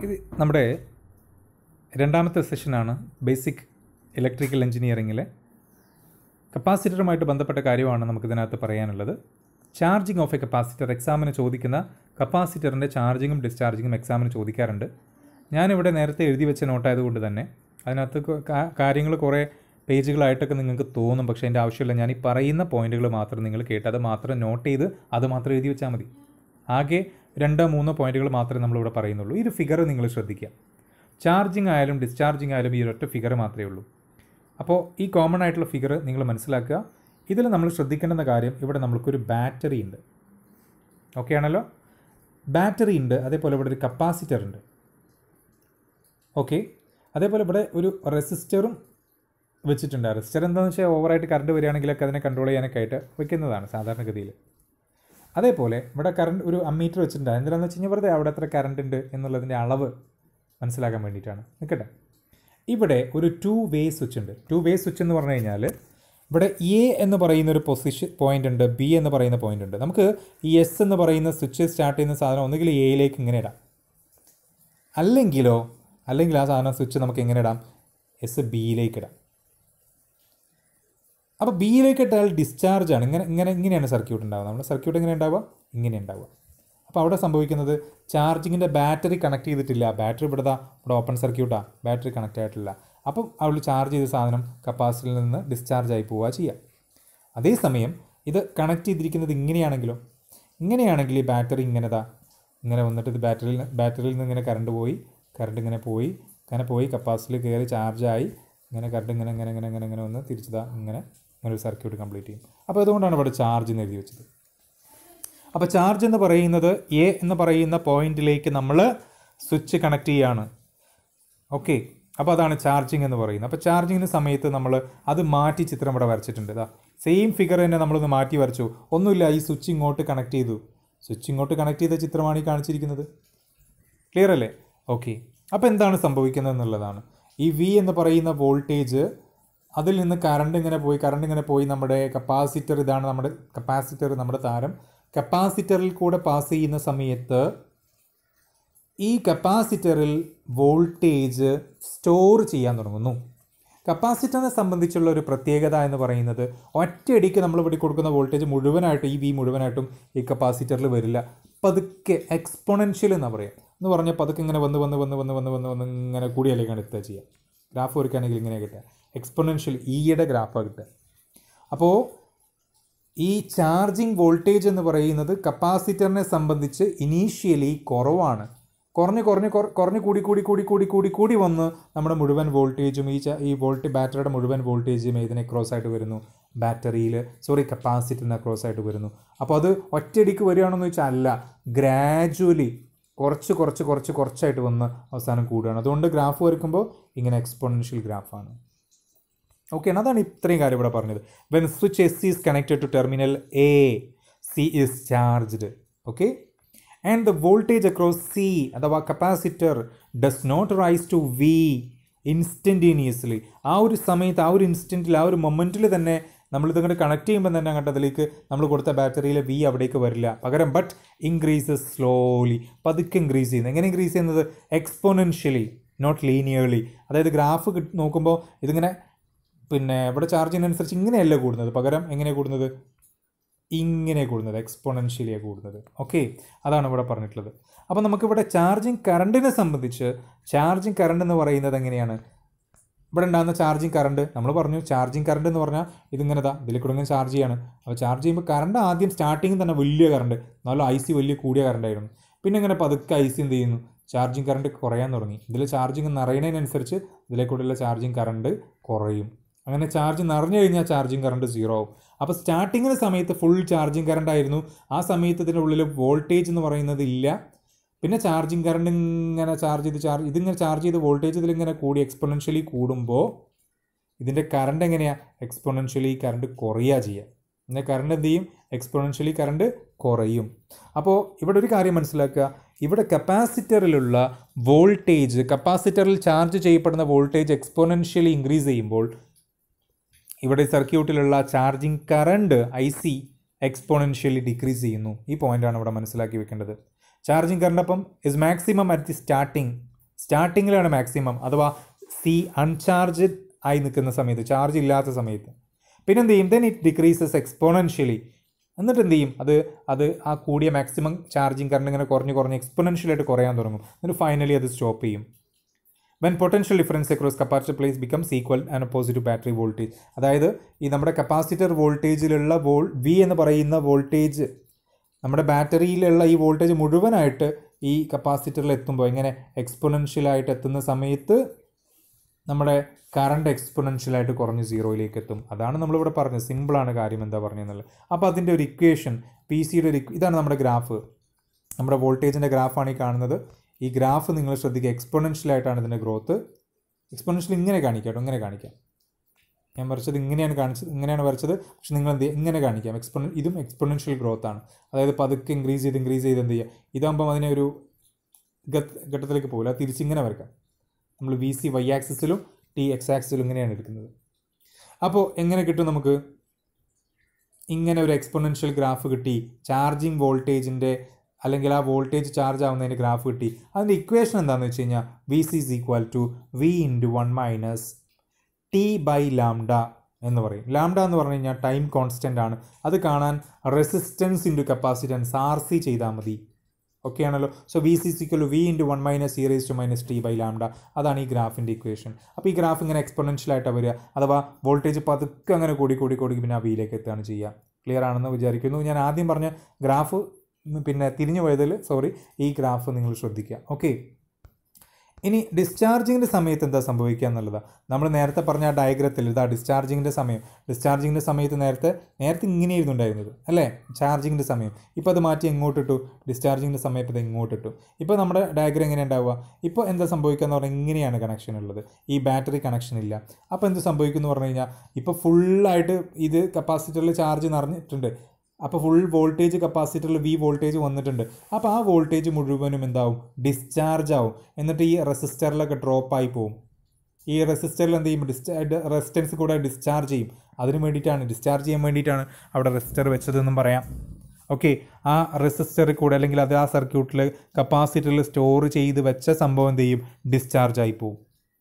ഇത് നമ്മുടെ രണ്ടാമത്തെ സെഷനാണ് ബേസിക് ഇലക്ട്രിക്കൽ എഞ്ചിനീയറിങ്ങിലെ കപ്പാസിറ്ററുമായിട്ട് ബന്ധപ്പെട്ട കാര്യമാണ് നമുക്കിതിനകത്ത് പറയാനുള്ളത്. ചാർജിങ് ഓഫ് എ കപ്പാസിറ്റർ എക്സാമിന് ചോദിക്കുന്ന കപ്പാസിറ്ററിൻ്റെ ചാർജിങ്ങും ഡിസ്ചാർജിങ്ങും എക്സാമിന് ചോദിക്കാറുണ്ട്. ഞാനിവിടെ നേരത്തെ എഴുതി വെച്ച നോട്ടായതുകൊണ്ട് തന്നെ അതിനകത്ത് കാര്യങ്ങൾ കുറേ പേജുകളായിട്ടൊക്കെ നിങ്ങൾക്ക് തോന്നും. പക്ഷേ അതിൻ്റെ ആവശ്യമില്ല. ഞാൻ ഈ പറയുന്ന പോയിന്റുകൾ മാത്രം നിങ്ങൾ കേട്ട് അത് മാത്രം നോട്ട് ചെയ്ത് അത് മാത്രം എഴുതി വെച്ചാൽ മതി. ആകെ 2-3 പോയിന്റുകൾ മാത്രമേ നമ്മളിവിടെ പറയുന്നുള്ളൂ. ഈ ഒരു ഫിഗർ നിങ്ങൾ ശ്രദ്ധിക്കുക. ചാർജിങ് ആയാലും ഡിസ്ചാർജിങ് ആയാലും ഈ ഒരൊറ്റ ഫിഗർ മാത്രമേ ഉള്ളൂ. അപ്പോൾ ഈ കോമൺ ആയിട്ടുള്ള ഫിഗർ നിങ്ങൾ മനസ്സിലാക്കുക. ഇതിൽ നമ്മൾ ശ്രദ്ധിക്കേണ്ടുന്ന കാര്യം, ഇവിടെ നമ്മൾക്കൊരു ബാറ്ററി ഉണ്ട്. ഓക്കെ ആണല്ലോ? ബാറ്ററി ഉണ്ട്. അതേപോലെ ഇവിടെ ഒരു കപ്പാസിറ്റർ ഉണ്ട്. ഓക്കെ, അതേപോലെ ഇവിടെ ഒരു റെസിസ്റ്ററും വെച്ചിട്ടുണ്ട്. റെസിസ്റ്റർ എന്താണെന്ന് വെച്ചാൽ ഓവറായിട്ട് കറണ്ട് വരികയാണെങ്കിലൊക്കെ അതിനെ കൺട്രോൾ ചെയ്യാനൊക്കെ ആയിട്ട് വയ്ക്കുന്നതാണ് സാധാരണഗതിയിൽ. അതേപോലെ ഇവിടെ കറണ്ട് ഒരു അമ്മീറ്റർ വെച്ചിട്ടുണ്ട്. എന്തിനാണെന്ന് വെച്ച് കഴിഞ്ഞാൽ വെറുതെ അവിടെ എത്ര കറണ്ട് ഉണ്ട് എന്നുള്ളതിൻ്റെ അളവ് മനസ്സിലാക്കാൻ വേണ്ടിയിട്ടാണ്. നിൽക്കട്ടെ, ഇവിടെ ഒരു 2 വേ സ്വിച്ച് ഉണ്ട്. 2 വേ സ്വിച്ച് എന്ന് പറഞ്ഞു കഴിഞ്ഞാൽ ഇവിടെ എ എന്ന് പറയുന്ന ഒരു പോയിന്റ് ഉണ്ട്, ബി എന്ന് പറയുന്ന പോയിന്റ് ഉണ്ട്. നമുക്ക് ഈ എസ് എന്ന് പറയുന്ന സ്വിച്ച് സ്റ്റാർട്ട് ചെയ്യുന്ന സാധനം ഒന്നുകിൽ എയിലേക്ക് ഇങ്ങനെ ഇടാം, അല്ലെങ്കിൽ ആ സാധനം സ്വിച്ച് നമുക്ക് എങ്ങനെ ഇടാം, എസ് ബിയിലേക്ക് ഇടാം. അപ്പോൾ ബിയിലേക്ക് ഇട്ടാൽ ഡിസ്ചാർജാണ്. ഇങ്ങനെയാണ് സർക്യൂട്ട് ഉണ്ടാവുക. നമ്മുടെ സർക്യൂട്ട് എങ്ങനെ ഉണ്ടാവുക, ഇങ്ങനെ ഉണ്ടാവുക. അപ്പോൾ അവിടെ സംഭവിക്കുന്നത് ചാർജിങ്ങിൻ്റെ ബാറ്ററി കണക്ട് ചെയ്തിട്ടില്ല. ബാറ്ററി ഇവിടെ ഓപ്പൺ സർക്യൂട്ടാണ്, ബാറ്ററി കണക്ട് ആയിട്ടില്ല. അപ്പം അവിടെ ചാർജ് ചെയ്ത സാധനം കപ്പാസിറ്ററിൽ നിന്ന് ഡിസ്ചാർജ് ആയി പോവുക ചെയ്യുക. അതേസമയം ഇത് കണക്ട് ചെയ്തിരിക്കുന്നത് ഇങ്ങനെയാണെങ്കിൽ ഈ ബാറ്ററി ഇങ്ങനെ വന്നിട്ട് ഇത് ബാറ്ററിയിൽ നിന്ന് ഇങ്ങനെ കറണ്ട് ഇങ്ങനെ പോയി കപ്പാസിറ്ററിൽ കയറി ചാർജായി ഇങ്ങനെ കറണ്ട് ഇങ്ങനെ വന്ന് തിരിച്ചതാ ഇങ്ങനെ ഒരു സർക്യൂട്ട് കംപ്ലീറ്റ് ചെയ്യും. അപ്പോൾ അതുകൊണ്ടാണ് ഇവിടെ ചാർജ് എന്ന് എഴുതി വെച്ചത്. അപ്പോൾ ചാർജ് എന്ന് പറയുന്നത് എ എന്ന് പറയുന്ന പോയിന്റിലേക്ക് നമ്മൾ സ്വിച്ച് കണക്ട് ചെയ്യുകയാണ്. ഓക്കെ, അപ്പോൾ അതാണ് ചാർജിങ് എന്ന് പറയുന്നത്. അപ്പോൾ ചാർജിങ്ങിന് സമയത്ത് നമ്മൾ അത് മാറ്റി ചിത്രം ഇവിടെ വരച്ചിട്ടുണ്ട്. ഇതാ സെയിം ഫിഗർ തന്നെ നമ്മളൊന്ന് മാറ്റി വരച്ചു. ഒന്നുമില്ല, ഈ സ്വിച്ച് ഇങ്ങോട്ട് കണക്ട് ചെയ്ത ചിത്രമാണ് ഈ കാണിച്ചിരിക്കുന്നത്. ക്ലിയർ അല്ലേ? ഓക്കെ, അപ്പോൾ എന്താണ് സംഭവിക്കുന്നത് എന്നുള്ളതാണ്. ഈ വി എന്ന് പറയുന്ന വോൾട്ടേജ്, അതിൽ നിന്ന് കറണ്ട് ഇങ്ങനെ പോയി നമ്മുടെ കപ്പാസിറ്റർ, ഇതാണ് നമ്മുടെ കപ്പാസിറ്റർ, നമ്മുടെ താരം. കപ്പാസിറ്ററിൽ കൂടെ പാസ് ചെയ്യുന്ന സമയത്ത് ഈ കപ്പാസിറ്ററിൽ വോൾട്ടേജ് സ്റ്റോർ ചെയ്യാൻ തുടങ്ങുന്നു. കപ്പാസിറ്ററിനെ സംബന്ധിച്ചുള്ള ഒരു പ്രത്യേകത എന്ന് പറയുന്നത്, ഒറ്റയടിക്ക് നമ്മൾ ഇവിടെ കൊടുക്കുന്ന വോൾട്ടേജ് മുഴുവനായിട്ടും, ഈ വി മുഴുവനായിട്ടും ഈ കപ്പാസിറ്ററിൽ വരില്ല. പതുക്കെ എക്സ്പൊണൻഷ്യൽ എന്ന് പറയാം. എന്ന് പറഞ്ഞാൽ പതുക്കെ ഇങ്ങനെ വന്ന് ഇങ്ങനെ കൂടിയല്ലേക്കാണ് എത്തുക ചെയ്യുക. ഗ്രാഫ് വരയ്ക്കുകയാണെങ്കിൽ ഇങ്ങനെ കിട്ടുക, എക്സ്പൊണൻഷ്യൽ ഇയുടെ ഗ്രാഫാണ് കിട്ടുക. അപ്പോൾ ഈ ചാർജിങ് വോൾട്ടേജ് എന്ന് പറയുന്നത് കപ്പാസിറ്ററിനെ സംബന്ധിച്ച് ഇനീഷ്യലി കുറവാണ്. കുറഞ്ഞ് കൂടി വന്ന് നമ്മുടെ മുഴുവൻ വോൾട്ടേജും ഈ ബാറ്ററിയുടെ മുഴുവൻ വോൾട്ടേജും ഇതിനെ ക്രോസ് ആയിട്ട് വരുന്നു, കപ്പാസിറ്ററിനെ ക്രോസ് ആയിട്ട് വരുന്നു. അപ്പോൾ അത് ഒറ്റയടിക്ക് വരികയാണെന്ന് വെച്ചാൽ അല്ല, ഗ്രാജുവലി കുറച്ചായിട്ട് വന്ന് അവസാനം കൂടുകയാണ്. അതുകൊണ്ട് ഗ്രാഫ് വരയ്ക്കുമ്പോൾ ഇങ്ങനെ എക്സ്പൊണൻഷ്യൽ ഗ്രാഫാണ്. ഓക്കെ, അതാണ് ഇത്രയും കാര്യം ഇവിടെ പറഞ്ഞത്. When switch S is connected to terminal A, C is charged. Okay, and the voltage across C അഥവാ capacitor does not rise to V instantaneously. ആ ഒരു സമയത്ത്, ആ ഒരു ഇൻസ്റ്റൻറ്റിൽ, ആ ഒരു മൊമെൻറ്റിൽ തന്നെ നമ്മളിതങ്ങോട്ട് കണക്ട് ചെയ്യുമ്പോൾ തന്നെ അങ്ങോട്ട് അതിലേക്ക് നമ്മൾ കൊടുത്ത ബാറ്ററിയിലെ വി അവിടേക്ക് വരില്ല. പകരം ബട്ട് ഇൻക്രീസസ് സ്ലോലി, പതുക്കെ ഇൻക്രീസ് ചെയ്യുന്നത്. എങ്ങനെ ഇൻക്രീസ് ചെയ്യുന്നത്? Exponentially, not linearly. അതായത് ഗ്രാഫ് നോക്കുമ്പോൾ ഇതിങ്ങനെ ഇവിടെ ചാർജ് ചെയ്യുന്നതനുസരിച്ച് ഇങ്ങനെയല്ല കൂടുന്നത്, പകരം എങ്ങനെയാണ് കൂടുന്നത്? ഇങ്ങനെ കൂടുന്നത്, എക്സ്പൊണൻഷ്യലിയാണ് കൂടുന്നത്. ഓക്കെ, അതാണ് ഇവിടെ പറഞ്ഞിട്ടുള്ളത്. അപ്പോൾ നമുക്കിവിടെ ചാർജിങ് കറണ്ടിനെ സംബന്ധിച്ച്, ചാർജിങ് കറണ്ട് എന്ന് പറയുന്നത് എങ്ങനെയാണ്? ഇവിടെ ഉണ്ടാകുന്ന ചാർജിങ് കറണ്ട് നമ്മൾ പറഞ്ഞു. ചാർജിങ് കറണ്ട് എന്ന് പറഞ്ഞാൽ ഇതിൽ കൂടെ ഇങ്ങനെ ചാർജ് ചെയ്യാണ്. അപ്പോൾ ചാർജ് ചെയ്യുമ്പോൾ കറണ്ട് ആദ്യം സ്റ്റാർട്ടിങ് തന്നെ വലിയ കറണ്ട്, നല്ല ഐ സി വലിയ കൂടിയ കറണ്ടായിരുന്നു. പിന്നെ ഇങ്ങനെ പതുക്കെ ഐ സി എന്ത് ചെയ്യുന്നു, ചാർജിങ് കറണ്ട് കുറയാൻ തുടങ്ങി. ഇതിൽ ചാർജിങ് നിറയുന്നതിനനുസരിച്ച് ഇതിലേക്കൂടെയുള്ള ചാർജിങ് കറണ്ട് കുറയും. അങ്ങനെ ചാർജ് നിറഞ്ഞു കഴിഞ്ഞാൽ ചാർജിങ് കറണ്ട് 0 ആവും. അപ്പോൾ സ്റ്റാർട്ടിങ്ങിന് സമയത്ത് ഫുൾ ചാർജിങ് കറണ്ട് ആയിരുന്നു. ആ സമയത്ത് ഇതിനുള്ളിൽ വോൾട്ടേജ് എന്ന് പറയുന്നത് ഇല്ല. പിന്നെ ചാർജിങ് കറണ്ട് ഇങ്ങനെ ഇതിങ്ങനെ ചാർജ് ചെയ്ത് വോൾട്ടേജ് ഇതിലിങ്ങനെ കൂടി എക്സ്പൊണൻഷ്യലി കൂടുമ്പോൾ ഇതിൻ്റെ കറണ്ട് എങ്ങനെയാണ്? എക്സ്പൊണൻഷ്യലി കറണ്ട് കുറയുക ചെയ്യുക. പിന്നെ കറണ്ട് എന്ത് ചെയ്യും? എക്സ്പൊണൻഷ്യലി കറണ്ട് കുറയും. അപ്പോൾ ഇവിടെ ഒരു കാര്യം മനസ്സിലാക്കുക. ഇവിടെ കപ്പാസിറ്ററിലുള്ള വോൾട്ടേജ്, കപ്പാസിറ്ററിൽ ചാർജ് ചെയ്യപ്പെടുന്ന വോൾട്ടേജ് എക്സ്പൊണൻഷ്യലി ഇൻക്രീസ് ചെയ്യുമ്പോൾ ഇവിടെ സർക്യൂട്ടിലുള്ള charging current IC exponentially decrease ചെയ്യുന്നു. ഈ പോയിൻ്റാണ് ഇവിടെ മനസ്സിലാക്കി വെക്കേണ്ടത്. ചാർജിങ് കറണ്ട് അപ്പം is maximum at the starting സ്റ്റാർട്ടിങ്ങിലാണ് മാക്സിമം, അഥവാ സി അൺചാർജ് ആയി നിൽക്കുന്ന സമയത്ത്, ചാർജ് ഇല്ലാത്ത സമയത്ത്. പിന്നെ എന്ത് ചെയ്യും? Then it decreases exponentially. എന്നിട്ട് എന്ത് ചെയ്യും? അത് ആ കൂടിയ മാക്സിമം ചാർജിങ് കറണ്ട് ഇങ്ങനെ കുറഞ്ഞ് എക്സ്പോണൻഷ്യലായിട്ട് കുറയാൻ തുടങ്ങും. എന്നിട്ട് ഫൈനലി അത് സ്റ്റോപ്പ് ചെയ്യും. When potential difference across capacitor plates becomes equal and opposite to battery voltage. അതായത് ഈ നമ്മുടെ കപ്പാസിറ്റർ വോൾട്ടേജിലുള്ള വി എന്ന് പറയുന്ന വോൾട്ടേജ്, നമ്മുടെ ബാറ്ററിയിലുള്ള ഈ വോൾട്ടേജ് മുഴുവനായിട്ട് ഈ കപ്പാസിറ്ററിൽ എത്തുമ്പോൾ ഇങ്ങനെ എക്സ്പോണൻഷ്യലായിട്ട് എത്തുന്ന സമയത്ത് നമ്മുടെ കറണ്ട് എക്സ്പോണൻഷ്യലായിട്ട് കുറഞ്ഞ് സീറോയിലേക്ക് എത്തും. അതാണ് നമ്മളിവിടെ പറഞ്ഞത്. സിമ്പിളാണ് കാര്യം എന്താ പറഞ്ഞതെന്നുള്ളത്. അപ്പോൾ അതിൻ്റെ ഒരു ഇക്വേഷൻ, പി സിയുടെ ഇതാണ് നമ്മുടെ ഗ്രാഫ്. നമ്മുടെ വോൾട്ടേജിൻ്റെ ഗ്രാഫാണ് ഈ കാണുന്നത്. ഈ ഗ്രാഫ് നിങ്ങൾ ശ്രദ്ധിക്കുക, എക്സ്പോണൻഷ്യലായിട്ടാണ് ഇതിൻ്റെ ഗ്രോത്ത്. എക്സ്പോണൻഷ്യൽ ഇങ്ങനെ കാണിക്കാം കേട്ടോ, ഇങ്ങനെ കാണിക്കാം. ഞാൻ വരച്ചത് ഇങ്ങനെയാണ് വരച്ചത്. പക്ഷെ നിങ്ങൾ എന്ത് ചെയ്യുക? ഇങ്ങനെ കാണിക്കാം. ഇതും എക്സ്പോണൻഷ്യൽ ഗ്രോത്ത് ആണ്. അതായത് പതുക്കെ ഇൻക്രീസ് ചെയ്ത് എന്ത് ചെയ്യുക? ഇതാകുമ്പം അതിനെ ഒരു ഘട്ടത്തിലേക്ക് പോകില്ല, തിരിച്ചിങ്ങനെ വരക്കാം. നമ്മൾ വി സി വൈ ആക്സിസിലും ടി എക്സ് ആക്സിസിലും ഇങ്ങനെയാണ് എടുക്കുന്നത്. അപ്പോൾ എങ്ങനെ കിട്ടും നമുക്ക്? ഇങ്ങനെ ഒരു എക്സ്പോണൻഷ്യൽ ഗ്രാഫ് കിട്ടി, ചാർജിങ് വോൾട്ടേജിൻ്റെ അല്ലെങ്കിൽ ആ വോൾട്ടേജ് ചാർജ് ആവുന്നതിൻ്റെ ഗ്രാഫ് കിട്ടി. അതിൻ്റെ ഇക്വേഷൻ എന്താണെന്ന് വെച്ച് കഴിഞ്ഞാൽ V C is equal to V into 1 - T by lambda എന്ന് പറയും. ലാംഡ എന്ന് പറഞ്ഞു കഴിഞ്ഞാൽ ടൈം കോൺസ്റ്റൻ്റ് ആണ്. അത് കാണാൻ റെസിസ്റ്റൻസ് ഇൻറ്റു കപ്പാസിറ്റൻസ് RC ചെയ്താൽ മതി. ഓക്കെ ആണല്ലോ. So V C equal to V into 1 - e⁻ t by lambda. അതാണ് ഈ ഗ്രാഫിൻ്റെ ഇക്വേഷൻ. അപ്പോൾ ഈ ഗ്രാഫ് ഇങ്ങനെ എക്സ്പോണൻഷ്യലായിട്ടാണ് വരിക, അഥവാ വോൾട്ടേജ് പതുക്കെ അങ്ങനെ കൂടി പിന്നെ ആ വിയിലേക്ക് എത്തുകയാണ് ചെയ്യുക. ക്ലിയർ ആണെന്ന് വിചാരിക്കുന്നു. ഞാൻ ആദ്യം പറഞ്ഞ ഗ്രാഫ് പിന്നെ തിരിഞ്ഞു പോയതിൽ സോറി, ഈ ഗ്രാഫ് നിങ്ങൾ ശ്രദ്ധിക്കുക. ഓക്കെ, ഇനി ഡിസ്ചാർജിങ്ങിൻ്റെ സമയത്ത് എന്താ സംഭവിക്കുക എന്നുള്ളതാണ്. നമ്മൾ നേരത്തെ പറഞ്ഞ ആ ഡയഗ്രത്തിൽ ഇതാ ഡിസ്ചാർജിങ്ങിൻ്റെ സമയത്ത് നേരത്തെ ഇങ്ങനെ ഇരുന്നുണ്ടായിരുന്നത് അല്ലേ, ചാർജിങ്ങിൻ്റെ സമയം. ഇപ്പോൾ അത് മാറ്റി എങ്ങോട്ടിട്ടു? ഡിസ്ചാർജിങ്ങിൻ്റെ സമയത്ത് ഇത് ഇങ്ങോട്ടിട്ടു. ഇപ്പോൾ നമ്മുടെ ഡയഗ്രം എങ്ങനെ ഉണ്ടാവുക? ഇപ്പോൾ എന്താ സംഭവിക്കുക എന്ന് പറഞ്ഞാൽ ഇങ്ങനെയാണ് കണക്ഷൻ ഉള്ളത്, ഈ ബാറ്ററി കണക്ഷൻ ഇല്ല. അപ്പോൾ എന്ത് സംഭവിക്കും എന്ന് പറഞ്ഞു കഴിഞ്ഞാൽ ഇപ്പോൾ ഫുള്ളായിട്ട് ഇത് കപ്പാസിറ്ററിൽ ചാർജ് നിറഞ്ഞിട്ടുണ്ട്. അപ്പോൾ ഫുൾ വോൾട്ടേജ് കപ്പാസിറ്ററിൽ വി വോൾട്ടേജ് വന്നിട്ടുണ്ട്. അപ്പോൾ ആ വോൾട്ടേജ് മുഴുവനും എന്താവും? ഡിസ്ചാർജ് ആവും. എന്നിട്ട് ഈ റെസിസ്റ്ററിലൊക്കെ ഡ്രോപ്പായി പോവും. ഈ റെസിസ്റ്ററിൽ എന്ത് ചെയ്യും? റെസിസ്റ്റൻസ് കൂടെ ഡിസ്ചാർജ് ചെയ്യും. ഡിസ്ചാർജ് ചെയ്യാൻ വേണ്ടിയിട്ടാണ് അവിടെ റെസിസ്റ്റർ വെച്ചതെന്നും പറയാം. ഓക്കെ, ആ റെസിസ്റ്ററിൽ കൂടെ അല്ലെങ്കിൽ അത് ആ സർക്യൂട്ടിൽ കപ്പാസിറ്ററിൽ സ്റ്റോർ ചെയ്ത് വെച്ച സംഭവം എന്ത് ചെയ്യും? ഡിസ്ചാർജ് ആയി പോവും.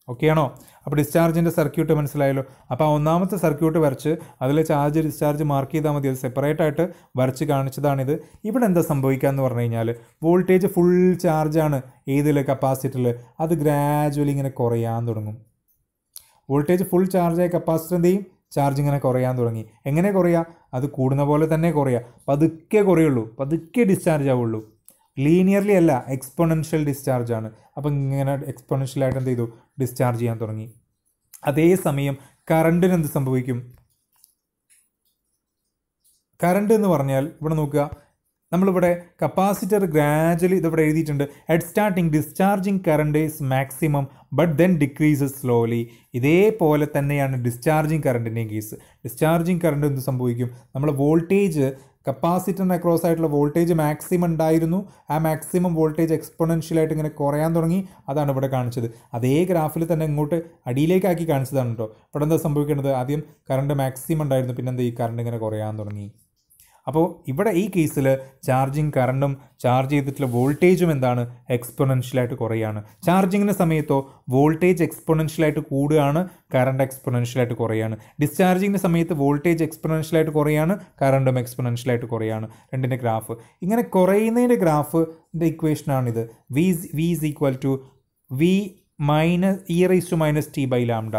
ഓക്കെ ആണോ? അപ്പോൾ ഡിസ്ചാർജിൻ്റെ സർക്യൂട്ട് മനസ്സിലായല്ലോ. അപ്പോൾ ആ ഒന്നാമത്തെ സർക്യൂട്ട് വരച്ച് അതിൽ ചാർജ് ഡിസ്ചാർജ് മാർക്ക് ചെയ്താൽ മതി. അത് സെപ്പറേറ്റ് ആയിട്ട് വരച്ച് കാണിച്ചതാണിത്. ഇവിടെ എന്താ സംഭവിക്കുക എന്ന് പറഞ്ഞു കഴിഞ്ഞാൽ വോൾട്ടേജ് ഫുൾ ചാർജാണ് ഏതിൽ? കപ്പാസിറ്ററിൽ. അത് ഗ്രാജുവലി ഇങ്ങനെ കുറയാൻ തുടങ്ങും. വോൾട്ടേജ് ഫുൾ ചാർജായ കപ്പാസിറ്റർ എന്ത് ചെയ്യും? ചാർജ് ഇങ്ങനെ കുറയാൻ തുടങ്ങി. എങ്ങനെ കുറയുക? അത് കൂടുന്ന പോലെ തന്നെ കുറയുക. പതുക്കെ കുറയുള്ളൂ, പതുക്കെ ഡിസ്ചാർജ് ആവുള്ളൂ. ലീനിയർലി അല്ല, എക്സ്പോണൻഷ്യൽ ഡിസ്ചാർജ് ആണ്. അപ്പം ഇങ്ങനെ എക്സ്പോണൻഷ്യലായിട്ട് എന്ത് ചെയ്തു? ഡിസ്ചാർജ് ചെയ്യാൻ തുടങ്ങി. അതേസമയം കറണ്ടിന് എന്ത് സംഭവിക്കും? കറണ്ട് എന്ന് പറഞ്ഞാൽ ഇവിടെ നോക്കുക, നമ്മളിവിടെ കപ്പാസിറ്റർ ഗ്രാജുവലി ഇതിവിടെ എഴുതിയിട്ടുണ്ട്. At starting discharging current is maximum but then decreases slowly. ഇതേപോലെ തന്നെയാണ് ഡിസ്ചാർജിങ് കറണ്ടിൻ്റെയും കേസ്. ഡിസ്ചാർജിങ് കറണ്ട് എന്ത് സംഭവിക്കും? നമ്മൾ വോൾട്ടേജ് കപ്പാസിറ്ററിന് അക്രോസ് ആയിട്ടുള്ള വോൾട്ടേജ് മാക്സിമം ഉണ്ടായിരുന്നു. ആ മാക്സിമം വോൾട്ടേജ് എക്സ്പോണൻഷ്യലായിട്ട് ഇങ്ങനെ കുറയാൻ തുടങ്ങി. അതാണ് ഇവിടെ കാണിച്ചത്. അതേ ഗ്രാഫിൽ തന്നെ ഇങ്ങോട്ട് അടിയിലേക്കാക്കി കാണിച്ചതാണ് കേട്ടോ. ഇവിടെ എന്താ സംഭവിക്കേണ്ടത്? ആദ്യം കറണ്ട് മാക്സിമം ഉണ്ടായിരുന്നു, പിന്നെന്താ ഈ കറണ്ട് ഇങ്ങനെ കുറയാൻ തുടങ്ങി. അപ്പോൾ ഇവിടെ ഈ കേസിൽ ചാർജിങ് കറണ്ടും ചാർജ് ചെയ്തിട്ടുള്ള വോൾട്ടേജും എന്താണ്? എക്സ്പോണൻഷ്യലായിട്ട് കുറയാണ്. ചാർജിങ്ങിൻ്റെ സമയത്തോ വോൾട്ടേജ് എക്സ്പോണൻഷ്യലായിട്ട് കൂടുകയാണ്, കറണ്ട് എക്സ്പോണൻഷ്യലായിട്ട് കുറയാണ്. ഡിസ്ചാർജിങ്ങിൻ്റെ സമയത്ത് വോൾട്ടേജ് എക്സ്പോണൻഷ്യലായിട്ട് കുറയാണ്, കറണ്ടും എക്സ്പോണൻഷ്യലായിട്ട് കുറയാണ്. രണ്ടിൻ്റെ ഗ്രാഫ് ഇങ്ങനെ കുറയുന്നതിൻ്റെ ഗ്രാഫിൻ്റെ ഇക്വേഷനാണിത്. V is equal to V e⁻ t by lambda.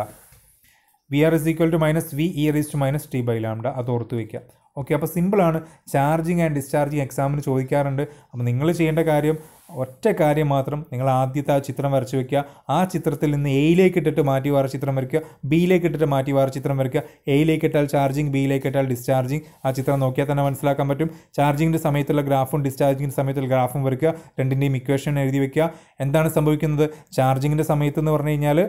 V R is equal to V e⁻ t by lambda. അത് ഓർത്ത് വയ്ക്കുക. ഓക്കെ, അപ്പോൾ സിമ്പിളാണ്. ചാർജിങ് ആൻഡ് ഡിസ്ചാർജിങ് എക്സാമിന് ചോദിക്കാറുണ്ട്. അപ്പോൾ നിങ്ങൾ ചെയ്യേണ്ട കാര്യം ഒറ്റ കാര്യം മാത്രം, നിങ്ങൾ ആദ്യത്തെ ആ ചിത്രം വരച്ച് വയ്ക്കുക. ആ ചിത്രത്തിൽ നിന്ന് എയിലേക്ക് ഇട്ടിട്ട് മാറ്റി വേറെ ചിത്രം വരയ്ക്കുക, ബിയിലേക്ക് ഇട്ടിട്ട് മാറ്റി വേറെ ചിത്രം വരയ്ക്കുക. എയിലേക്ക് ഇട്ടാൽ ചാർജിങ്, ബിയിലേക്ക് ഇട്ടാൽ ഡിസ്ചാർജിങ്. ആ ചിത്രം നോക്കിയാൽ തന്നെ മനസ്സിലാക്കാൻ പറ്റും. ചാർജിങ്ങിൻ്റെ സമയത്തുള്ള ഗ്രാഫും ഡിസ്ചാർജിങ്ങിൻ്റെ സമയത്തുള്ള ഗ്രാഫും വരയ്ക്കുക. രണ്ടിൻ്റെയും ഇക്വേഷൻ എഴുതി വയ്ക്കുക. എന്താണ് സംഭവിക്കുന്നത്? ചാർജിങ്ങിൻ്റെ സമയത്ത് എന്ന് പറഞ്ഞു കഴിഞ്ഞാൽ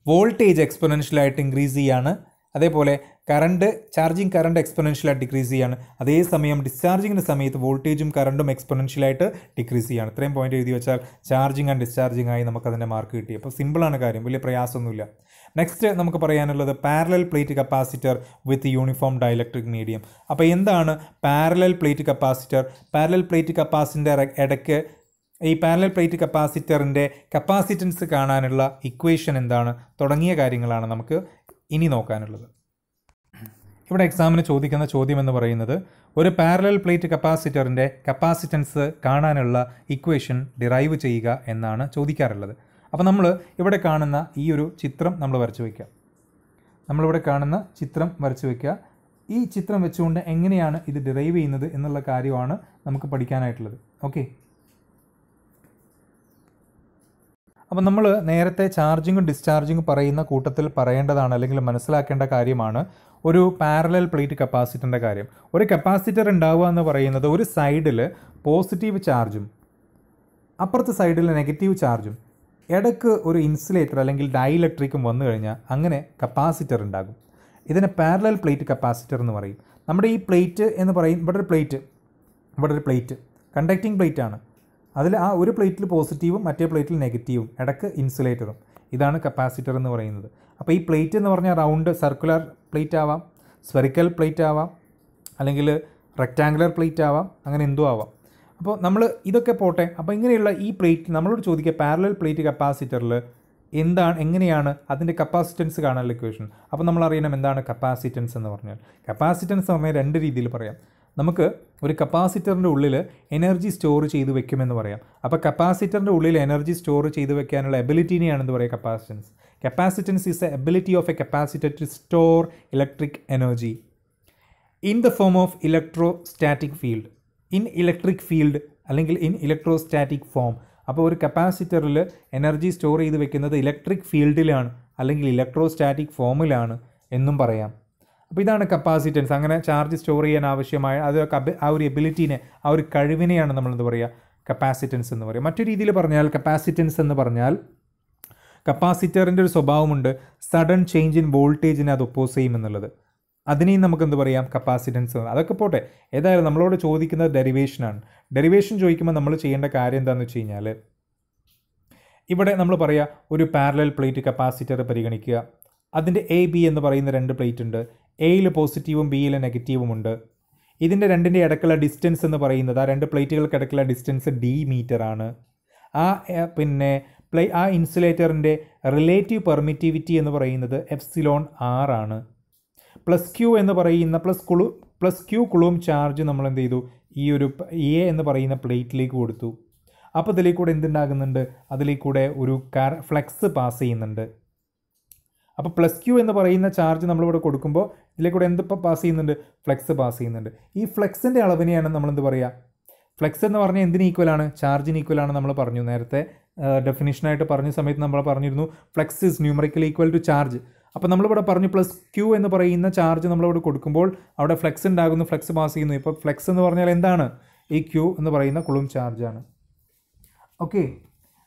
വോൾട്ടേജ് എക്സ്പോണൻഷ്യലായിട്ട് ഇൻക്രീസ് ചെയ്യാണ്. അതേപോലെ ചാർജിങ് കറണ്ട് എക്സ്പോണൻഷ്യലായിട്ട് ഡിക്രീസ് ചെയ്യാണ്. അതേസമയം ഡിസ്ചാർജിങ്ങിൻ്റെ സമയത്ത് വോൾട്ടേജും കറണ്ടും എക്സ്പോണൻഷ്യലായിട്ട് ഡിക്രീസ് ചെയ്യാണ്. ഇത്രയും പോയിന്റ് എഴുതി വെച്ചാൽ ചാർജിങ് ആൻഡ് ഡിസ്ചാർജിങ് ആയി നമുക്കതിൻ്റെ മാർക്ക് കിട്ടി. അപ്പോൾ സിമ്പിളാണ് കാര്യം, വലിയ പ്രയാസമൊന്നുമില്ല. നെക്സ്റ്റ് നമുക്ക് പറയാനുള്ളത് parallel plate capacitor with uniform dielectric medium. അപ്പോൾ എന്താണ് parallel plate capacitor? Parallel plate കപ്പാസിറ്ററിൻ്റെ ഇടയ്ക്ക് ഈ പാരലൽ പ്ലേറ്റ് കപ്പാസിറ്ററിൻ്റെ കപ്പാസിറ്റൻസ് കാണാനുള്ള ഇക്വേഷൻ എന്താണ് തുടങ്ങിയ കാര്യങ്ങളാണ് നമുക്ക് ഇനി നോക്കാനുള്ളത്. ഇവിടെ എക്സാമിന് ചോദിക്കുന്ന ചോദ്യം എന്ന് പറയുന്നത് ഒരു പാരലൽ പ്ലേറ്റ് കപ്പാസിറ്ററിൻ്റെ കപ്പാസിറ്റൻസ് കാണാനുള്ള ഇക്വേഷൻ ഡിറൈവ് ചെയ്യുക എന്നാണ് ചോദിക്കാറുള്ളത്. അപ്പോൾ നമ്മൾ ഇവിടെ കാണുന്ന ഈ ഒരു ചിത്രം നമ്മൾ വരച്ചു വയ്ക്കുക. നമ്മളിവിടെ കാണുന്ന ചിത്രം വരച്ചു വയ്ക്കുക. ഈ ചിത്രം വെച്ചുകൊണ്ട് എങ്ങനെയാണ് ഇത് ഡിറൈവ് ചെയ്യുന്നത് എന്നുള്ള കാര്യമാണ് നമുക്ക് പഠിക്കാനായിട്ടുള്ളത്. ഓക്കെ, അപ്പോൾ നമ്മൾ നേരത്തെ ചാർജിങ്ങും ഡിസ്ചാർജിങ്ങും പറയുന്ന കൂട്ടത്തിൽ പറയേണ്ടതാണ് അല്ലെങ്കിൽ മനസ്സിലാക്കേണ്ട കാര്യമാണ് ഒരു പാരലൽ പ്ലേറ്റ് കപ്പാസിറ്ററിൻ്റെ കാര്യം. ഒരു കപ്പാസിറ്റർ ഉണ്ടാവുക എന്ന് പറയുന്നത് ഒരു സൈഡിൽ പോസിറ്റീവ് ചാർജും അപ്പുറത്തെ സൈഡിൽ നെഗറ്റീവ് ചാർജും ഇടയ്ക്ക് ഒരു ഇൻസുലേറ്റർ അല്ലെങ്കിൽ ഡൈഇലക്ട്രിക്കും വന്നു കഴിഞ്ഞാൽ അങ്ങനെ കപ്പാസിറ്റർ ഉണ്ടാകും. ഇതിനെ പാരലൽ പ്ലേറ്റ് കപ്പാസിറ്റർ എന്ന് പറയും. നമ്മുടെ ഈ പ്ലേറ്റ് എന്ന് പറയും, ഇവിടെ ഒരു പ്ലേറ്റ് കണ്ടക്റ്റിംഗ് പ്ലേറ്റ് ആണ്. അതിൽ ആ ഒരു പ്ലേറ്റിൽ പോസിറ്റീവും മറ്റേ പ്ലേറ്റിൽ നെഗറ്റീവും ഇടയ്ക്ക് ഇൻസുലേറ്ററും, ഇതാണ് കപ്പാസിറ്റർ എന്ന് പറയുന്നത്. അപ്പോൾ ഈ പ്ലേറ്റ് എന്ന് പറഞ്ഞാൽ റൗണ്ട് സർക്കുലർ പ്ലേറ്റ് ആവാം, സ്ഫെറിക്കൽ പ്ലേറ്റ് ആവാം, അല്ലെങ്കിൽ റെക്റ്റാങ്കുലർ പ്ലേറ്റ് ആവാം, അങ്ങനെ എന്തോ ആവാം. അപ്പോൾ നമ്മൾ ഇതൊക്കെ പോട്ടെ. അപ്പോൾ ഇങ്ങനെയുള്ള ഈ പ്ലേറ്റ് നമ്മളോട് ചോദിക്കുക പാരലൽ പ്ലേറ്റ് കപ്പാസിറ്ററിൽ എങ്ങനെയാണ് അതിൻ്റെ കപ്പാസിറ്റൻസ് കാണാനുള്ള ഇക്വേഷൻ. അപ്പോൾ നമ്മൾ അറിയണം എന്താണ് കപ്പാസിറ്റൻസ് എന്ന് പറഞ്ഞാൽ. കപ്പാസിറ്റൻസ് എന്ന് പറഞ്ഞാൽ രണ്ട് രീതിയിൽ പറയാം. നമുക്ക് ഒരു കപ്പാസിറ്ററിൻ്റെ ഉള്ളിൽ എനർജി സ്റ്റോർ ചെയ്ത് വെക്കുമെന്ന് പറയാം. അപ്പോൾ കപ്പാസിറ്ററിൻ്റെ ഉള്ളിൽ എനർജി സ്റ്റോർ ചെയ്ത് വെക്കാനുള്ള എബിലിറ്റിനെയാണ് എന്ത് പറയുക, capacitance. Capacitance is a ability of a capacitor to store electric energy in the form of electrostatic field, in electric field അല്ലെങ്കിൽ ഇൻ ഇലക്ട്രോസ്റ്റാറ്റിക് ഫോം. അപ്പോൾ ഒരു കപ്പാസിറ്ററിൽ എനർജി സ്റ്റോർ ചെയ്ത് വെക്കുന്നത് ഇലക്ട്രിക് ഫീൽഡിലാണ് അല്ലെങ്കിൽ ഇലക്ട്രോസ്റ്റാറ്റിക് ഫോമിലാണ് എന്നും പറയാം. അപ്പോൾ ഇതാണ് കപ്പാസിറ്റൻസ്. അങ്ങനെ ചാർജ് സ്റ്റോർ ചെയ്യാൻ ആവശ്യമായ ആ ഒരു എബിലിറ്റീനെ, ആ ഒരു കഴിവിനെയാണ് നമ്മളെന്ത് പറയുക, കപ്പാസിറ്റൻസ് എന്ന് പറയുക. മറ്റൊരു രീതിയിൽ പറഞ്ഞാൽ കപ്പാസിറ്റൻസ് എന്ന് പറഞ്ഞാൽ കപ്പാസിറ്ററിൻ്റെ ഒരു സ്വഭാവമുണ്ട്, സഡൻ ചേഞ്ച് ഇൻ വോൾട്ടേജിനെ അത് ഒപ്പോസ് ചെയ്യും എന്നുള്ളത്. അതിനെയും നമുക്ക് എന്ത് പറയാം, കപ്പാസിറ്റൻസ്. അതൊക്കെ പോട്ടെ, ഏതായാലും നമ്മളോട് ചോദിക്കുന്നത് ഡെറിവേഷനാണ്. ഡെറിവേഷൻ ചോദിക്കുമ്പോൾ നമ്മൾ ചെയ്യേണ്ട കാര്യം എന്താണെന്ന് വെച്ച് കഴിഞ്ഞാൽ, ഇവിടെ നമ്മൾ പറയുക ഒരു പാരലൽ പ്ലേറ്റ് കപ്പാസിറ്റർ പരിഗണിക്കുക. അതിൻ്റെ എ ബി എന്ന് പറയുന്ന രണ്ട് പ്ലേറ്റ് ഉണ്ട്. എയിൽ പോസിറ്റീവും ബിയിൽ നെഗറ്റീവും ഉണ്ട്. ഇതിൻ്റെ രണ്ടിൻ്റെ ഇടയ്ക്കുള്ള ഡിസ്റ്റൻസ് എന്ന് പറയുന്നത്, ആ രണ്ട് പ്ലേറ്റുകൾക്ക് ഇടയ്ക്കുള്ള ഡിസ്റ്റൻസ് d മീറ്റർ ആണ്. ആ ഇൻസുലേറ്ററിൻ്റെ റിലേറ്റീവ് പെർമിറ്റിവിറ്റി എന്ന് പറയുന്നത് എപ്സിലോൺ r ആണ്. പ്ലസ് ക്യൂ എന്ന് പറയുന്ന പ്ലസ് ക്യൂ കുളൂം ചാർജ് നമ്മൾ എന്ത് ചെയ്തു, ഈ ഒരു എ എന്ന് പറയുന്ന പ്ലേറ്റിലേക്ക് കൊടുത്തു. അപ്പോൾ ഇതിലേക്കൂടെ എന്തുണ്ടാകുന്നുണ്ട്, അതിലേക്കൂടെ ഒരു ഫ്ലെക്സ് പാസ് ചെയ്യുന്നുണ്ട്. അപ്പോൾ പ്ലസ് ക്യൂ എന്ന് പറയുന്ന ചാർജ് നമ്മളിവിടെ കൊടുക്കുമ്പോൾ ഇതിലേക്കൂടെ എന്തിപ്പോൾ പാസ് ചെയ്യുന്നുണ്ട്, ഫ്ലെക്സ് പാസ് ചെയ്യുന്നുണ്ട്. ഈ ഫ്ലെക്സിൻ്റെ അളവിനെയാണ് നമ്മളെന്ത് പറയുക, ഫ്ലെക്സ് എന്ന് പറഞ്ഞാൽ എന്തിന് ഈക്വലാണ്, ചാർജിന് ഈക്വലാണ് നമ്മൾ പറഞ്ഞു. നേരത്തെ ഡെഫിനിഷനായിട്ട് പറഞ്ഞ സമയത്ത് നമ്മൾ പറഞ്ഞിരുന്നു flux is numerically equal to charge. അപ്പോൾ നമ്മളിവിടെ പറഞ്ഞു പ്ലസ് ക്യൂ എന്ന് പറയുന്ന ചാർജ് നമ്മളിവിടെ കൊടുക്കുമ്പോൾ അവിടെ ഫ്ലെക്സ് ഉണ്ടാകുന്നു, ഫ്ലെക്സ് പാസ് ചെയ്യുന്നു. ഇപ്പോൾ ഫ്ലെക്സ് എന്ന് പറഞ്ഞാൽ എന്താണ്, ഈ ക്യൂ എന്ന് പറയുന്ന കുളും ചാർജാണ്. ഓക്കെ,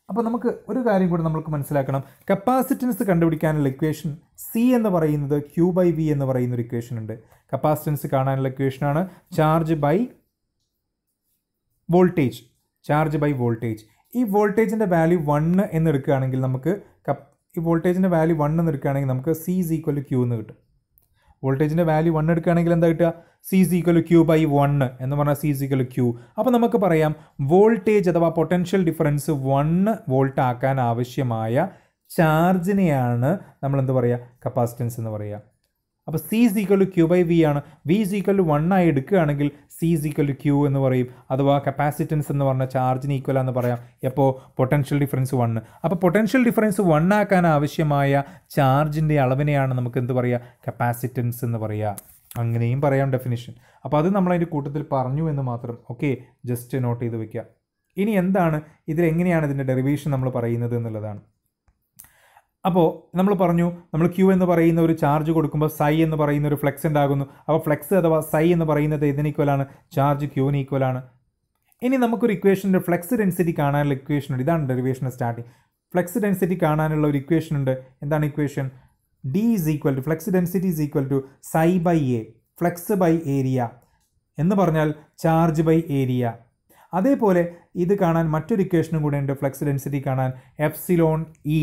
അപ്പോൾ നമുക്ക് ഒരു കാര്യം കൂടി നമുക്ക് മനസ്സിലാക്കണം. കപ്പാസിറ്റൻസ് കണ്ടുപിടിക്കാനുള്ള ഇക്വേഷൻ സി എന്ന് പറയുന്നത് ക്യൂ ബൈ വി എന്ന് പറയുന്ന ഒരു ഇക്വേഷൻ ഉണ്ട്. കപ്പാസിറ്റൻസ് കാണാനുള്ള ഇക്വേഷനാണ് ചാർജ് ബൈ വോൾട്ടേജ്. ഈ വോൾട്ടേജിൻ്റെ വാല്യൂ 1 എന്ന് എടുക്കുകയാണെങ്കിൽ നമുക്ക് C is equal to Q എന്ന് കിട്ടും. വോൾട്ടേജിൻ്റെ വാല്യൂ 1 എടുക്കുകയാണെങ്കിൽ എന്താ കിട്ടുക, C is equal to Q by 1 എന്ന് പറഞ്ഞാൽ C is equal to Q. അപ്പോൾ നമുക്ക് പറയാം വോൾട്ടേജ് അഥവാ പൊട്ടൻഷ്യൽ ഡിഫറൻസ് 1 വോൾട്ട് ആക്കാൻ ആവശ്യമായ ചാർജിനെയാണ് നമ്മൾ എന്ത് പറയുക, കപ്പാസിറ്റൻസ് എന്ന് പറയുക. അപ്പോൾ C is equal to Q by V ആണ്. വി ഈസ് ഈക്വൽ ടു 1 ആയി എടുക്കുകയാണെങ്കിൽ C is equal to Q എന്ന് പറയും. അഥവാ കപ്പാസിറ്റൻസ് എന്ന് പറഞ്ഞാൽ ചാർജിന് ഈക്വൽ എന്ന് പറയാം. എപ്പോൾ പൊട്ടൻഷ്യൽ ഡിഫറൻസ് 1. അപ്പോൾ പൊട്ടൻഷ്യൽ ഡിഫറൻസ് 1 ആക്കാൻ ആവശ്യമായ ചാർജിൻ്റെ അളവിനെയാണ് നമുക്ക് എന്ത് പറയുക, കപ്പാസിറ്റൻസ് എന്ന് പറയുക. അങ്ങനെയും പറയാം ഡെഫിനിഷൻ. അപ്പോൾ അത് നമ്മളതിൻ്റെ കൂട്ടത്തിൽ പറഞ്ഞു എന്ന് മാത്രം. ഓക്കെ, ജസ്റ്റ് നോട്ട് ചെയ്ത് വെക്കുക. ഇനി എന്താണ് ഇതിലെങ്ങനെയാണ് ഇതിൻ്റെ ഡെറിവേഷൻ നമ്മൾ പറയുന്നത് എന്നുള്ളതാണ്. അപ്പോൾ നമ്മൾ പറഞ്ഞു, നമ്മൾ ക്യൂ എന്ന് പറയുന്ന ഒരു ചാർജ് കൊടുക്കുമ്പോൾ സൈ എന്ന് പറയുന്ന ഒരു ഫ്ലെക്സ് ഉണ്ടാകുന്നു. അപ്പോൾ ഫ്ലെക്സ് അഥവാ സൈ എന്ന് പറയുന്നത് ഇതിന് ഈക്വലാണ്, ചാർജ് ക്യൂവിന് ഈക്വലാണ്. ഇനി നമുക്കൊരു ഇക്വേഷൻ്റെ ഫ്ലെക്സ് ഡെൻസിറ്റി കാണാനുള്ള ഇക്വേഷൻ ഉണ്ട്. ഇതാണ് ഡെറിവേഷൻ സ്റ്റാർട്ടിങ്. ഫ്ലെക്സ് ഡെൻസിറ്റി കാണാനുള്ള ഒരു ഇക്വേഷൻ ഉണ്ട്. എന്താണ് equation, D is equal to flux density is equal to psi by A, flux by area എന്ന് പറഞ്ഞാൽ ചാർജ് ബൈ ഏരിയ. അതേപോലെ ഇത് കാണാൻ മറ്റൊരു ഇക്വേഷനും കൂടെ ഉണ്ട്. ഫ്ലെക്സ് ഡെൻസിറ്റി കാണാൻ എപ്സിലോൺ ഇ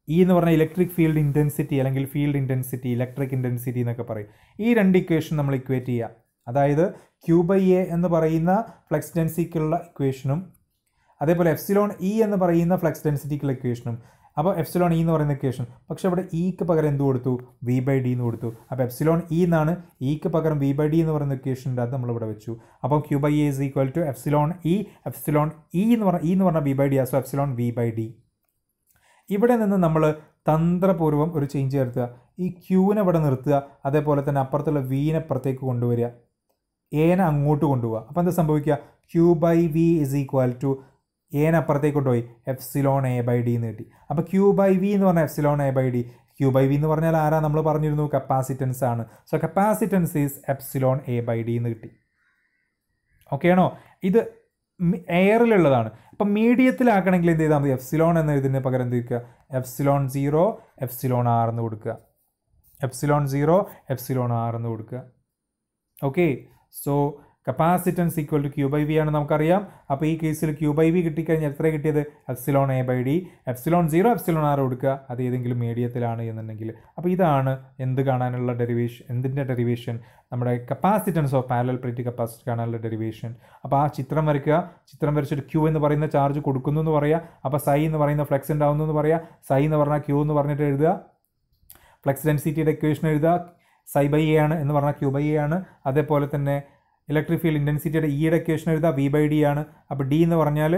എന്ന് പറഞ്ഞാൽ ഇലക്ട്രിക് ഫീൽഡ് ഇൻറ്റൻസിറ്റി അല്ലെങ്കിൽ ഫീൽഡ് ഇൻറ്റൻസിറ്റി, ഇലക്ട്രിക് ഇൻറ്റൻസിറ്റി എന്നൊക്കെ പറയും. ഈ രണ്ട് ഇക്വേഷൻ നമ്മൾ ഇക്വേറ്റ് ചെയ്യുക. അതായത് ക്യൂ ബൈ എ എന്ന് പറയുന്ന ഫ്ലെക്സ് ഡെൻസിറ്റിക്കുള്ള ഇക്വേഷനും അതേപോലെ എപ്സിലോൺ ഇ എന്ന് പറയുന്ന ഫ്ലക്സ് ഡെൻസിറ്റിക്കുള്ള ഇക്വേഷനും. അപ്പോൾ എപ്സിലോൺ ഇ എന്ന് പറയുന്ന ഇക്വേഷൻ, പക്ഷേ അവിടെ ഇക്ക് പകരം എന്ത് കൊടുത്തു? വി ബൈ ഡി എന്ന് കൊടുത്തു. അപ്പോൾ എപ്സിലോൺ ഇ എന്നാണ്, ഇക്ക് പകരം വി ബൈ ഡി എന്ന് പറയുന്ന ഇക്വേഷൻ്റെ അത് നമ്മളിവിടെ വെച്ചു. അപ്പോൾ Q by A is equal to epsilon E എന്ന് പറഞ്ഞാൽ V by D, so epsilon V by D. ഇവിടെ നിന്ന് നമ്മൾ തന്ത്രപൂർവ്വം ഒരു ചേഞ്ച് വരുത്തുക. ഈ ക്യൂവിനെ ഇവിടെ നിർത്തുക, അതേപോലെ തന്നെ അപ്പുറത്തുള്ള വിനെ അപ്പുറത്തേക്ക് കൊണ്ടുവരിക, എനെ അങ്ങോട്ട് കൊണ്ടുപോവുക. അപ്പോൾ എന്താ സംഭവിക്കുക? Q by V is equal to എനെ അപ്പുറത്തേക്ക് കൊണ്ടുപോയി എപ്സിലോൺ എ ബൈ ഡി എന്ന് കിട്ടി. അപ്പോൾ ക്യൂ ബൈ വി എന്ന് പറഞ്ഞാൽ epsilon A by D. Q by V എന്ന് പറഞ്ഞാൽ ആരാ? നമ്മൾ പറഞ്ഞിരുന്നു കപ്പാസിറ്റൻസ് ആണ്. So capacitance is epsilon A by D എന്ന് കിട്ടി. ഓക്കെ ആണോ? ഇത് എയറിലുള്ളതാണ്. അപ്പം മീഡിയത്തിലാക്കണമെങ്കിൽ എന്ത് ചെയ്താൽ മതി? എപ്സിലോൺ എന്ന ഇതിന് പകരം എന്ത് വയ്ക്കുക? എപ്സിലോൺ 0 എപ്സിലോൺ ആർ എന്ന് കൊടുക്കുക. എപ്സിലോൺ 0 എപ്സിലോൺ ആർ എന്ന് കൊടുക്കുക. Okay, so capacitance equal to Q by V ആണ് നമുക്കറിയാം. അപ്പോൾ ഈ കേസിൽ ക്യൂ ബൈ വി കിട്ടിക്കഴിഞ്ഞാൽ എത്ര കിട്ടിയത്? Epsilon A by D. Epsilon 0 epsilon R കൊടുക്കുക, അത് ഏതെങ്കിലും മീഡിയത്തിലാണ് എന്നുണ്ടെങ്കിൽ. അപ്പോൾ ഇതാണ് എന്ത് കാണാനുള്ള ഡെറിവേഷൻ, എന്തിൻ്റെ ഡെറിവേഷൻ? നമ്മുടെ capacitance of parallel plate capacity കാണാനുള്ള ഡെറിവേഷൻ. അപ്പോൾ ആ ചിത്രം വരയ്ക്കുക. ചിത്രം വരച്ചിട്ട് ക്യൂ എന്ന് പറയുന്ന ചാർജ് കൊടുക്കുന്നു എന്ന് പറയുക. അപ്പോൾ സൈ എന്ന് പറയുന്ന ഫ്ലക്സ് ഉണ്ടാവുന്നു എന്ന് പറയുക. സൈ എന്ന് പറഞ്ഞാൽ ക്യൂ എന്ന് പറഞ്ഞിട്ട് എഴുതുക. ഫ്ലക്സ് ഡെൻസിറ്റിയുടെ ഇക്വേഷൻ എഴുതുക. സൈ ബൈ എ ആണ് എന്ന് പറഞ്ഞാൽ ക്യൂ ബൈ എ ആണ്. അതേപോലെ തന്നെ ഇലക്ട്രിക് ഫീൽഡ് ഇൻറ്റൻസിറ്റിയുടെ ഇയുടെ ഇക്വേഷൻ എഴുതുക, വി ബൈ ഡി ആണ്. അപ്പോൾ ഡി എന്ന് പറഞ്ഞാൽ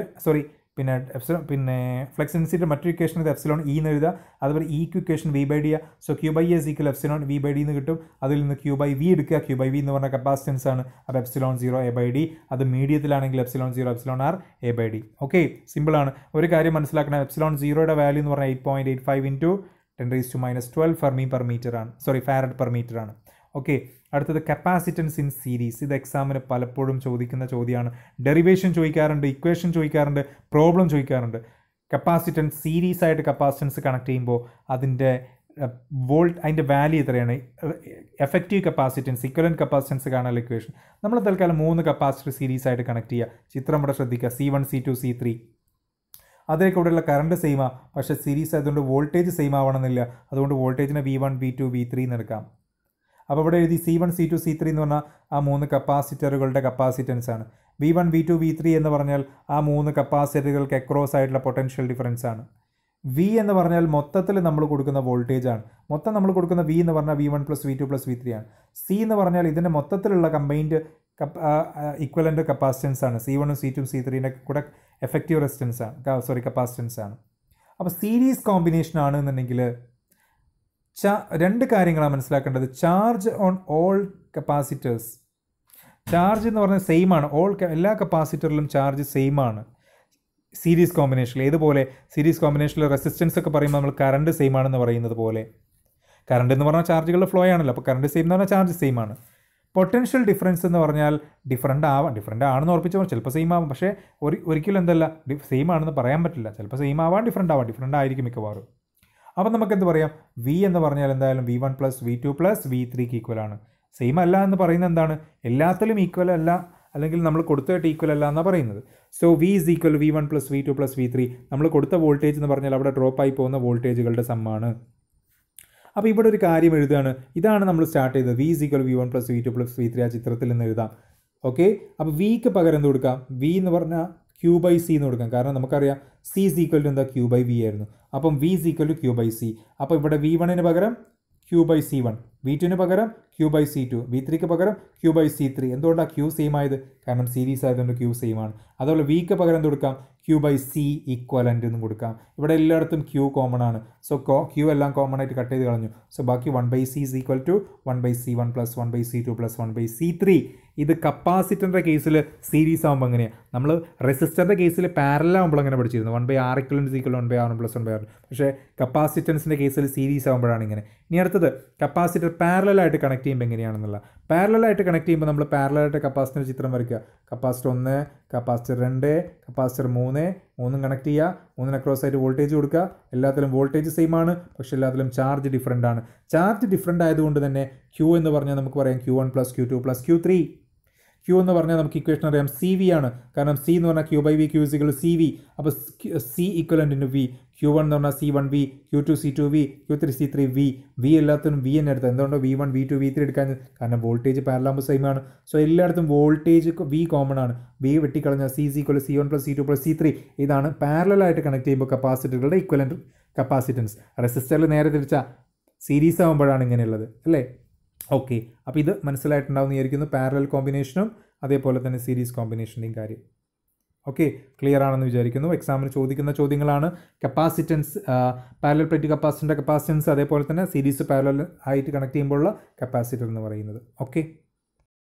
പിന്നെ ഫ്ലക്സ് ഡെൻസിറ്റിയുടെ മറ്റൊരു ഇക്വേഷൻ ഇത് എപ്സിലോൺ ഇ എന്ന് എഴുതുക. അതുപോലെ ഇക്ക് ഇക്വേഷൻ വി ബൈ ഡി ആണ്. So Q by A equal epsilon V by D എന്ന് കിട്ടും. അതിൽ നിന്ന് ക്യൂ ബൈ വി എടുക്കുക. ക്യൂ ബൈ വി എന്ന് പറഞ്ഞാൽ കപ്പാസിറ്റൻസ് ആണ്. അപ്പോൾ എപ്സിലോൺ 0 എ ബൈ ഡി. അത് മീഡിയത്തിലാണെങ്കിൽ epsilon 0 epsilon R A by D. Okay, സിമ്പിളാണ്. ഒരു കാര്യം മനസ്സിലാക്കണം, എപ്സിലോൺ 0യുടെ വാല്യൂ എന്ന് പറഞ്ഞാൽ 8.85 ഇൻറ്റു 10⁻12 ഫെർമി പെർ മീറ്റർ ആണ്, ഫാരഡ് പെർ മീറ്റർ ആണ്. ഓക്കെ, അടുത്തത് കപ്പാസിറ്റൻസ് ഇൻ സീരീസ്. ഇത് എക്സാമിന് പലപ്പോഴും ചോദിക്കുന്ന ചോദ്യമാണ്. ഡെറിവേഷൻ ചോദിക്കാറുണ്ട്, ഇക്വേഷൻ ചോദിക്കാറുണ്ട്, പ്രോബ്ലം ചോദിക്കാറുണ്ട്. കപ്പാസിറ്റൻസ് സീരീസ് ആയിട്ട് കപ്പാസിറ്റൻസ് കണക്ട് ചെയ്യുമ്പോൾ അതിൻ്റെ അതിൻ്റെ വാല്യൂ എത്രയാണ്? എഫക്റ്റീവ് കപ്പാസിറ്റൻസ്, ഇക്വലൻറ്റ് കപ്പാസിറ്റൻസ് കാണാനുള്ള ഇക്വേഷൻ. നമ്മൾ തൽക്കാലം 3 കപ്പാസിറ്റർ സീരീസ് ആയിട്ട് കണക്ട് ചെയ്യുക. ചിത്രം ഇവിടെ ശ്രദ്ധിക്കുക. C1 C2 C3. അതിലേക്ക് ഇവിടെയുള്ള കറണ്ട് സെയിമാ, പക്ഷേ സീരീസ് ആയതുകൊണ്ട് വോൾട്ടേജ് സെയിം ആവണമെന്നില്ല. അതുകൊണ്ട് വോൾട്ടേജിനെ V1 V2 V3 എന്ന് എടുക്കാം. അപ്പോൾ ഇവിടെ എഴുതി C1 C2 C3 എന്ന് പറഞ്ഞാൽ ആ 3 കപ്പാസിറ്ററുകളുടെ കപ്പാസിറ്റൻസ് ആണ്. V1 V2 V3 എന്ന് പറഞ്ഞാൽ ആ 3 കപ്പാസിറ്ററുകൾക്ക് അക്രോസ് ആയിട്ടുള്ള പൊട്ടൻഷ്യൽ ഡിഫറൻസ് ആണ്. V എന്ന് പറഞ്ഞാൽ മൊത്തത്തിൽ നമ്മൾ കൊടുക്കുന്ന വോൾട്ടേജ് ആണ്. മൊത്തം നമ്മൾ കൊടുക്കുന്ന V എന്ന് പറഞ്ഞാൽ V1 + V2 + V3 ആണ്. C എന്ന് പറഞ്ഞാൽ ഇതിൻ്റെ മൊത്തത്തിലുള്ള കമ്പൈൻഡ് ഇക്വലൻ്റ് കപ്പാസിറ്റൻസ് ആണ്. C1 C2 C3ൻ്റെ കൂടെ എഫക്റ്റീവ് റെസിസ്റ്റൻസ് ആണ്, കപ്പാസിറ്റൻസ് ആണ്. അപ്പോൾ സീരീസ് കോമ്പിനേഷൻ ആണ് എന്നുണ്ടെങ്കിൽ 2 കാര്യങ്ങളാണ് മനസ്സിലാക്കേണ്ടത്. Charge on all capacitors. Charge എന്ന് പറഞ്ഞാൽ സെയിം ആണ്. എല്ലാ കപ്പാസിറ്ററിലും ചാർജ് സെയിം ആണ് സീരീസ് കോമ്പിനേഷനിൽ. ഏതുപോലെ? സീരീസ് കോമ്പിനേഷനിൽ റെസിസ്റ്റൻസ് ഒക്കെ പറയുമ്പോൾ നമ്മൾ കറണ്ട് സെയിം ആണെന്ന് പറയുന്നത് പോലെ. കറണ്ട് എന്ന് പറഞ്ഞാൽ ചാർജുകളുടെ ഫ്ലോ ആണല്ലോ. അപ്പോൾ കറണ്ട് സെയിം എന്ന് പറഞ്ഞാൽ ചാർജ് സെയിം ആണ്. പൊട്ടൻഷ്യൽ ഡിഫറൻസ് എന്ന് പറഞ്ഞാൽ ഡിഫറൻ്റ് ആണെന്ന് ഉറപ്പിച്ചു. ചിലപ്പോൾ സെയിം ആവും, പക്ഷേ ഒരിക്കലും എന്തല്ല സെയിം ആണെന്ന് പറയാൻ പറ്റില്ല. ചിലപ്പോൾ സെയിം ആവാം, ഡിഫറൻ്റ് ആയിരിക്കും മിക്കവാറും. അപ്പം നമുക്ക് എന്ത് പറയാം? V എന്ന് പറഞ്ഞാൽ എന്തായാലും V1 + V2 + V3ക്ക് ഈക്വൽ ആണ്. സെയിം അല്ല എന്ന് പറയുന്നത് എന്താണ്? എല്ലാത്തിലും ഈക്വൽ അല്ല, അല്ലെങ്കിൽ നമ്മൾ കൊടുത്തിട്ട് ഈക്വൽ അല്ല എന്നാണ് പറയുന്നത്. So V is equal V1 + V2 + V3. നമ്മൾ കൊടുത്ത വോൾട്ടേജ് എന്ന് പറഞ്ഞാൽ അവിടെ ഡ്രോപ്പ് ആയി പോകുന്ന വോൾട്ടേജുകളുടെ സമ്മാണ്. അപ്പോൾ ഇവിടെ ഒരു കാര്യം എഴുതുകയാണ്. ഇതാണ് നമ്മൾ സ്റ്റാർട്ട് ചെയ്തത്. V is equal V1 + V2 + V3 ആ ചിത്രത്തിൽ നിന്ന് എഴുതാം. ഓക്കെ, അപ്പോൾ Vക്ക് പകരം എന്ത് കൊടുക്കാം? V എന്ന് പറഞ്ഞാൽ Q/C എന്ന് കൊടുക്കാം. കാരണം നമുക്കറിയാം C is equal to എന്താ? Q/V ആയിരുന്നു. അപ്പം V is equal to Q/C. അപ്പോൾ ഇവിടെ V1ന് പകരം Q/C1, V2ന് പകരം Q/C2, V3ക്ക് പകരം Q/C3. എന്തുകൊണ്ടാണ് Q സെയിം ആയത്? കാരണം സീരീസ് ആയതുകൊണ്ട് Q സെയിം ആണ്. അതുപോലെ Vക്ക് പകരം എന്ത് കൊടുക്കാം? Q/C ഈക്വലൻ്റ് എന്നും കൊടുക്കാം. ഇവിടെ എല്ലായിടത്തും Q കോമൺ ആണ്. സോ Q എല്ലാം കോമൺ ആയിട്ട് കട്ട് ചെയ്ത് കളഞ്ഞു. സോ ബാക്കി 1/C is equal to 1/C1 + 1/C2 + 1/C3. ഇത് കപ്പാസിറ്ററിൻ്റെ കേസിൽ സീരീസ് ആകുമ്പോൾ എങ്ങനെയാണ്? നമ്മൾ റെസിസ്റ്ററിൻ്റെ കേസിൽ പാരലൽ ആകുമ്പോൾ അങ്ങനെ പഠിച്ചിരുന്നു. 1/R = 1/R1 + 1/R. പക്ഷേ കപ്പാസിറ്റൻസിൻ്റെ കേസിൽ സീരീസ് ആകുമ്പോഴാണ് ഇങ്ങനെ. ഇനി അടുത്തത് കപ്പാസിറ്റർ പാരലായിട്ട് കണക്ട് ചെയ്യുമ്പോൾ എങ്ങനെയാണെന്നുള്ള. പാരലായിട്ട് കണക്ട് ചെയ്യുമ്പോൾ നമ്മൾ പാരലായിട്ട് കപ്പാസിറ്റർ ചിത്രം വരയ്ക്കുക. കപ്പാസിറ്റർ 1, കപ്പാസിറ്റർ 2, കപ്പാസിറ്റർ 3 കണക്ട് ചെയ്യുക. 3 അക്രോസ് ആയിട്ട് വോൾട്ടേജ് കൊടുക്കുക. എല്ലാത്തിലും വോൾട്ടേജ് സെയിം ആണ്, പക്ഷേ എല്ലാത്തിലും ചാർജ് ഡിഫറൻ്റ് ആണ്. ചാർജ് ഡിഫറൻ്റ് ആയതുകൊണ്ട് തന്നെ Q എന്ന് പറഞ്ഞാൽ നമുക്ക് പറയാം Q1 + Q2 + Q3. ക്യൂ എന്ന് പറഞ്ഞാൽ നമുക്ക് ഇക്വേഷൻ അറിയാം സി വി ആണ്, കാരണം സി എന്ന് പറഞ്ഞാൽ Q by V, Q is equal C V. അപ്പോൾ C equivalent into V. Q1 എന്ന് പറഞ്ഞാൽ C1 V, Q2 C2 V, Q3 C3 V. V എല്ലാത്തിനും V തന്നെ എടുത്തത്. എന്തുകൊണ്ട് V1 V2 V3 എടുക്കാൻ? കാരണം വോൾട്ടേജ് പാരലാകുമ്പോൾ സെയിം ആണ്. സോ എല്ലായിടത്തും വോൾട്ടേജ് V കോമൺ ആണ്. V വെട്ടിക്കളഞ്ഞാൽ C equal C1 + C2 + C3. ഇതാണ് പാരലായിട്ട് കണക്ട് ചെയ്യുമ്പോൾ കപ്പാസിറ്ററുകളുടെ ഇക്വലൻ്റ് കപ്പാസിറ്റൻസ്. റെസിസ്റ്ററിൽ നേരെ തിരിച്ചാൽ സീരീസ് ആകുമ്പോഴാണ് ഇങ്ങനെയുള്ളത് അല്ലേ? ഓക്കെ, അപ്പോൾ ഇത് മനസ്സിലായിട്ടുണ്ടാവും എന്ന് വിചാരിക്കുന്നു. പാരലൽ കോമ്പിനേഷനും അതേപോലെ തന്നെ സീരീസ് കോമ്പിനേഷൻ്റെയും കാര്യം. ഓക്കെ, ക്ലിയർ ആണെന്ന് വിചാരിക്കുന്നു. എക്സാമിന് ചോദിക്കുന്ന ചോദ്യങ്ങളാണ് കപ്പാസിറ്റൻസ്, പാരലൽ പ്ലേറ്റ് കപ്പാസിറ്ററിൻ്റെ കപ്പാസിറ്റൻസ്, അതേപോലെ തന്നെ സീരീസ് പാരലൽ ആയിട്ട് കണക്ട് ചെയ്യുമ്പോഴുള്ള കപ്പാസിറ്റർ എന്ന് പറയുന്നത്. ഓക്കെ.